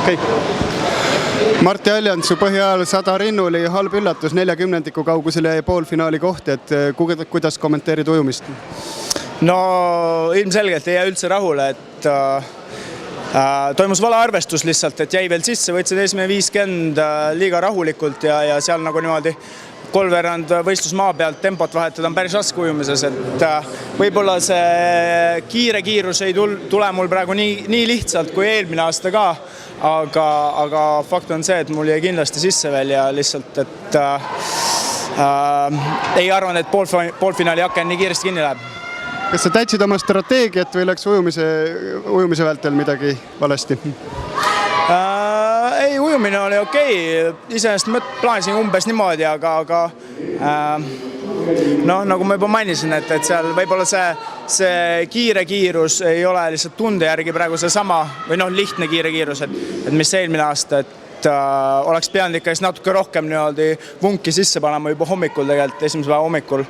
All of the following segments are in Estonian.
Okay. Martti Aljand, su põhiajal 100 rinnu oli halb üllatus, 40 kaugusel jäi poolfinaali koht, et kuidas kommenteerid ujumist? No ilmselgelt ei jää üldse rahule, et toimus valearvestus lihtsalt, et jäi veel sisse, võtsid esimene 50 liiga rahulikult ja seal nagu niimoodi kolmveerand võistlusmaa pealt tempot vahetada on päris raske ujumises, et võib-olla see kiirus ei tule mul praegu nii lihtsalt kui eelmine aasta ka, aga fakt on see, et mul jäi kindlasti sisse veel ja lihtsalt, et ei arvan, et poolfinaali aken nii kiiresti kinni läheb. Kas sa täitsid oma strateegiat või läks ujumise vältel midagi valesti? Ei, ujumine oli okei. Iseenesest plaanisin umbes niimoodi, aga nagu ma juba mainisin, et seal võib-olla see kiirus ei ole lihtsalt tunde järgi praegu see sama või lihtne kiirus, et mis eelmine aasta, et oleks pidanud ikka natuke rohkem vunki sisse panema juba hommikul tegelikult, esimese päeva hommikul.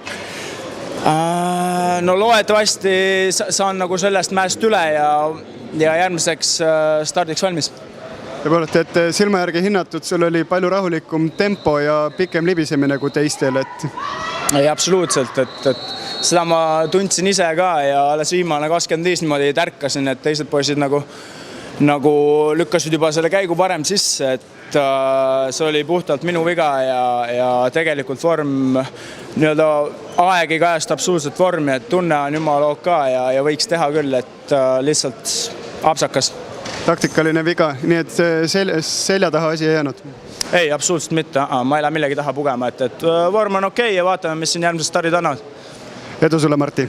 No loetavasti saan nagu sellest mäest üle ja järgmiseks stardiks valmis. Tõepoolest, et silma järgi hinnatud, sul oli palju rahulikum tempo ja pikem libisemine kui teistel, et... Ei, absoluutselt, et seda ma tundsin ise ka ja alles viimane 25 niimoodi tärkasin, et teised poisid nagu lükkasid juba selle käigu parem sisse, et see oli puhtalt minu viga ja tegelikult vorm, aeg ei kajasta absoluutselt vormi, et tunne on jumala OK ja võiks teha küll, et lihtsalt apsakas. Taktikaline viga, nii et selja taha asi ei jäänud? Ei, absoluutselt mitte. Ma ei lähe millegi taha pugema, et vorm on okei ja vaatame, mis siin järgmised stardid annavad. Edu sulle, Martti!